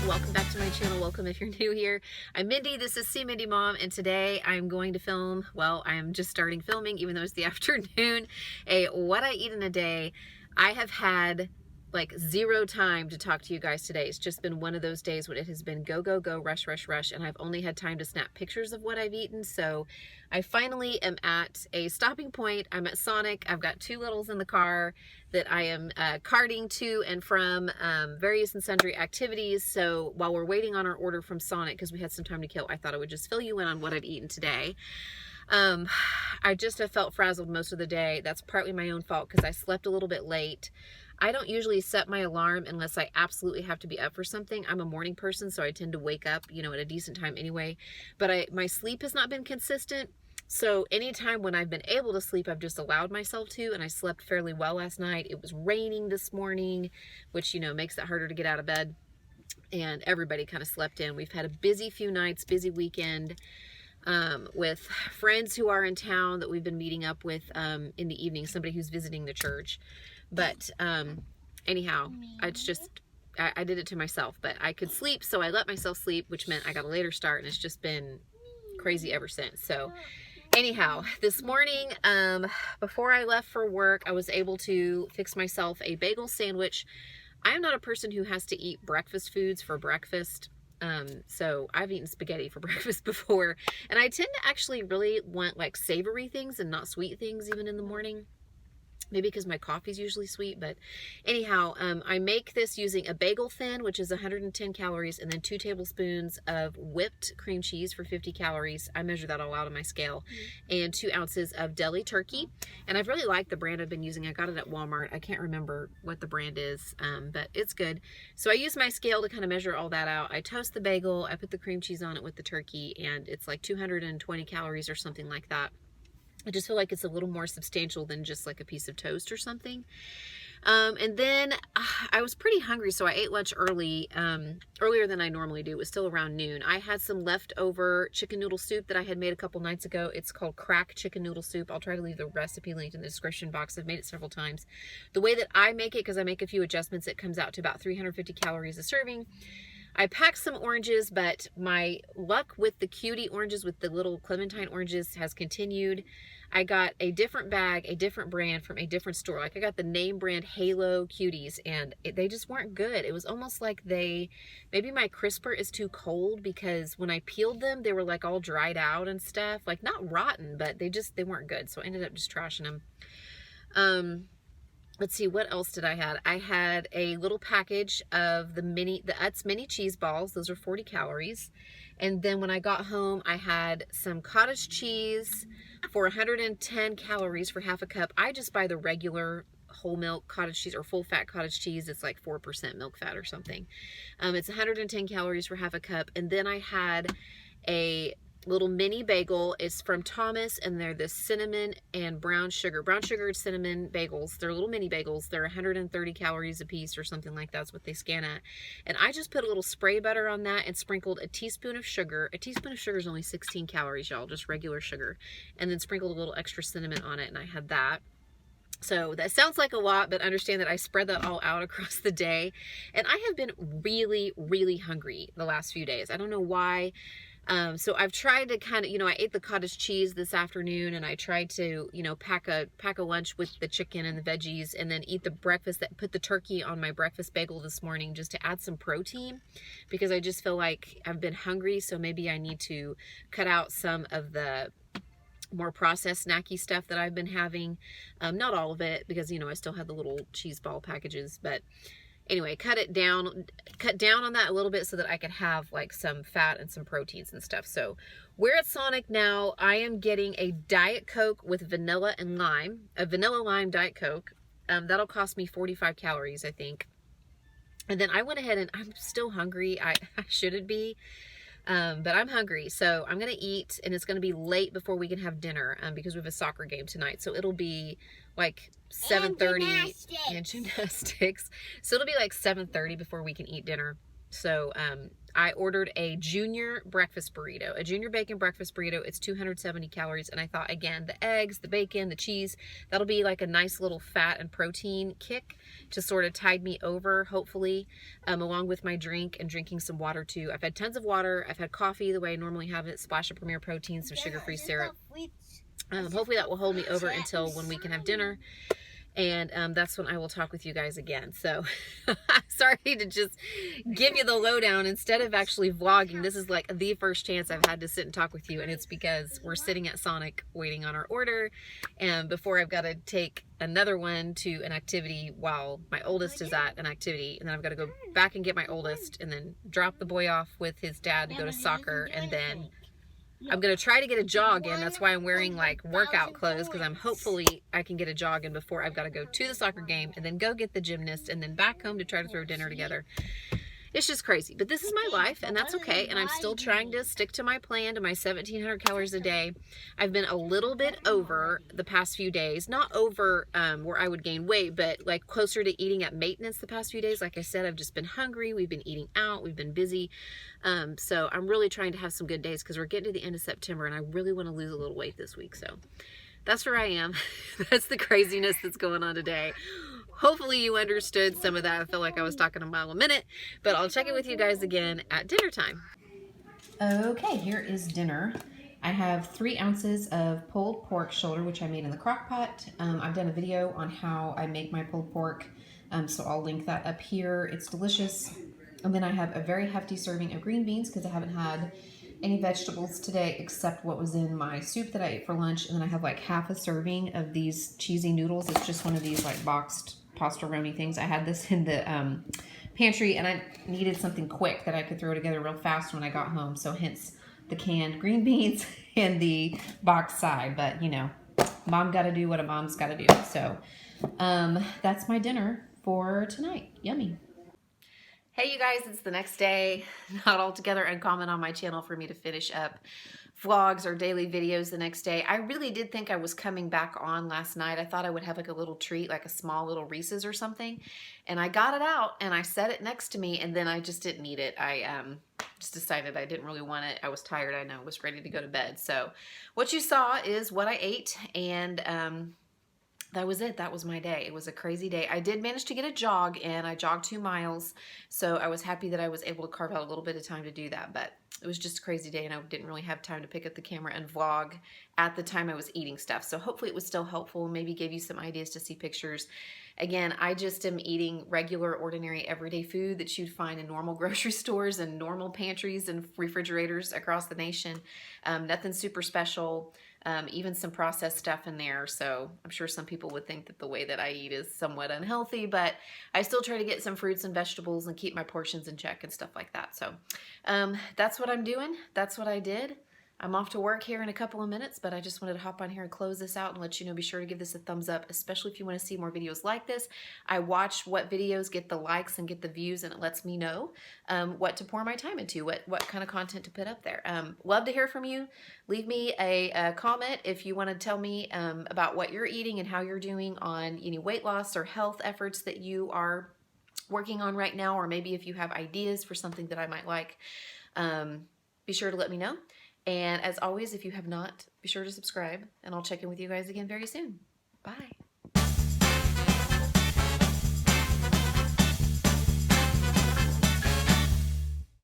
welcome back to my channel. Welcome if you're new here. I'm Mindy, this is See Mindy Mom, and today I'm going to film, well, I'm just starting filming even though it's the afternoon, a what I eat in a day. I have had like zero time to talk to you guys today. It's just been one of those days when it has been go, go, go, rush, rush, rush, and I've only had time to snap pictures of what I've eaten. So I finally am at a stopping point. I'm at Sonic. I've got two littles in the car that I am carting to and from various and sundry activities. So while we're waiting on our order from Sonic, because we had some time to kill, I thought I would just fill you in on what I've eaten today. I just have felt frazzled most of the day. That's partly my own fault because I slept a little bit late. I don't usually set my alarm unless I absolutely have to be up for something. I'm a morning person, so I tend to wake up, you know, at a decent time anyway. But my sleep has not been consistent. So anytime when I've been able to sleep, I've just allowed myself to, and I slept fairly well last night. It was raining this morning, which, you know, makes it harder to get out of bed. And everybody kind of slept in. We've had a busy few nights, busy weekend. With friends who are in town that we've been meeting up with in the evening, somebody who's visiting the church. But anyhow, it's just, I did it to myself, but I could sleep, so I let myself sleep, which meant I got a later start, and it's just been crazy ever since. So anyhow, this morning, before I left for work, I was able to fix myself a bagel sandwich. I am not a person who has to eat breakfast foods for breakfast. So I've eaten spaghetti for breakfast before, and I tend to actually really want like savory things and not sweet things even in the morning. Maybe because my coffee's usually sweet, but anyhow, I make this using a bagel thin, which is 110 calories, and then 2 tablespoons of whipped cream cheese for 50 calories. I measure that all out on my scale, and 2 ounces of deli turkey. And I've really liked the brand I've been using. I got it at Walmart. I can't remember what the brand is, but it's good. So I use my scale to kind of measure all that out. I toast the bagel, I put the cream cheese on it with the turkey, and it's like 220 calories or something like that. I just feel like it's a little more substantial than just like a piece of toast or something. And then I was pretty hungry, so I ate lunch early, earlier than I normally do. It was still around noon. I had some leftover chicken noodle soup that I had made a couple nights ago. It's called crack chicken noodle soup. I'll try to leave the recipe linked in the description box. I've made it several times. The way that I make it, because I make a few adjustments, it comes out to about 350 calories a serving. I packed some oranges, but my luck with the cutie oranges, with the little clementine oranges, has continued. I got a different bag, a different brand from a different store. Like I got the name brand Halo cuties, and they just weren't good. It was almost like maybe my crisper is too cold, because when I peeled them, they were like all dried out and stuff. Like not rotten, but they weren't good. So I ended up just trashing them. Let's see, what else did I have? I had a little package of the Utz mini cheese balls. Those are 40 calories. And then when I got home, I had some cottage cheese for 110 calories for half a cup. I just buy the regular whole milk cottage cheese or full fat cottage cheese. It's like 4% milk fat or something. It's 110 calories for half a cup. And then I had a little mini bagel. It's from Thomas, and they're the cinnamon and brown sugar cinnamon bagels. They're little mini bagels. They're 130 calories a piece or something like that's what they scan at. And I just put a little spray butter on that and sprinkled a teaspoon of sugar. A teaspoon of sugar is only 16 calories, y'all, just regular sugar. And then sprinkled a little extra cinnamon on it, and I had that. So that sounds like a lot, but understand that I spread that all out across the day. And I have been really, really hungry the last few days. I don't know why. So I've tried to kind of, you know, I ate the cottage cheese this afternoon, and I tried to, you know, pack a lunch with the chicken and the veggies, and then eat the breakfast, put the turkey on my breakfast bagel this morning just to add some protein, because I just feel like I've been hungry. So maybe I need to cut out some of the more processed snacky stuff that I've been having. Not all of it, because, you know, I still have the little cheese ball packages, but anyway, cut down on that a little bit so that I could have like some fat and some proteins and stuff. So we're at Sonic now. I am getting a Diet Coke with vanilla and lime, a vanilla lime Diet Coke. That'll cost me 45 calories, I think. And then I went ahead, and I'm still hungry. I shouldn't be, but I'm hungry. So I'm going to eat, and it's going to be late before we can have dinner, because we have a soccer game tonight. So it'll be like 7:30 and gymnastics. So it'll be like 7:30 before we can eat dinner. So I ordered a junior breakfast burrito, a junior bacon breakfast burrito. It's 270 calories. And I thought, again, the eggs, the bacon, the cheese, that'll be like a nice little fat and protein kick to sort of tide me over, hopefully, along with my drink and drinking some water too. I've had tons of water. I've had coffee the way I normally have it, splash of Premier Protein, some sugar-free syrup. Hopefully that will hold me over until when we can have dinner. And that's when I will talk with you guys again. So sorry to just give you the lowdown instead of actually vlogging. This is like the first chance I've had to sit and talk with you, and it's because we're sitting at Sonic waiting on our order, and before I've got to take another one to an activity while my oldest is at an activity, and then I've got to go back and get my oldest and then drop the boy off with his dad to go to soccer, and then I'm going to try to get a jog in. That's why I'm wearing like workout clothes, because I'm hopefully I can get a jog in before I've got to go to the soccer game and then go get the gymnast and then back home to try to throw dinner together. It's just crazy, but this is my life, and that's okay. And I'm still trying to stick to my plan, to my 1,700 calories a day. I've been a little bit over the past few days, not over where I would gain weight, but like closer to eating at maintenance the past few days. Like I said, I've just been hungry. We've been eating out. We've been busy. So I'm really trying to have some good days because we're getting to the end of September, and I really want to lose a little weight this week. So that's where I am. That's the craziness that's going on today. Hopefully you understood some of that. I feel like I was talking a mile a minute, but I'll check in with you guys again at dinner time. Okay, here is dinner. I have 3 ounces of pulled pork shoulder, which I made in the crock pot. I've done a video on how I make my pulled pork, so I'll link that up here. It's delicious. And then I have a very hefty serving of green beans because I haven't had any vegetables today except what was in my soup that I ate for lunch. And then I have like half a serving of these cheesy noodles. It's just one of these like boxed pastaroni things. I had this in the pantry, and I needed something quick that I could throw together real fast when I got home. So hence the canned green beans and the box side. But you know, mom got to do what a mom's got to do. So that's my dinner for tonight. Yummy. Hey you guys, it's the next day. Not altogether uncommon on my channel for me to finish up vlogs or daily videos the next day. I really did think I was coming back on last night. I thought I would have like a little treat, like a small little Reese's or something. And I got it out and I set it next to me, and then I just didn't eat it. I just decided I didn't really want it. I was tired, I know, was ready to go to bed. So what you saw is what I ate, and that was it. That was my day. It was a crazy day. I did manage to get a jog in. I jogged 2 miles, so I was happy that I was able to carve out a little bit of time to do that, but it was just a crazy day, and I didn't really have time to pick up the camera and vlog at the time I was eating stuff. So hopefully it was still helpful, maybe gave you some ideas to see pictures. Again, I just am eating regular, ordinary, everyday food that you'd find in normal grocery stores and normal pantries and refrigerators across the nation. Nothing super special. Even some processed stuff in there. So I'm sure some people would think that the way that I eat is somewhat unhealthy, but I still try to get some fruits and vegetables and keep my portions in check and stuff like that. So that's what I'm doing. That's what I did. I'm off to work here in a couple of minutes, but I just wanted to hop on here and close this out and let you know, be sure to give this a thumbs up, especially if you want to see more videos like this. I watch what videos get the likes and get the views, and it lets me know what to pour my time into, what kind of content to put up there. Love to hear from you. Leave me a comment if you want to tell me about what you're eating and how you're doing on any weight loss or health efforts that you are working on right now, or maybe if you have ideas for something that I might like. Be sure to let me know. And as always, if you have not, be sure to subscribe, and I'll check in with you guys again very soon. Bye.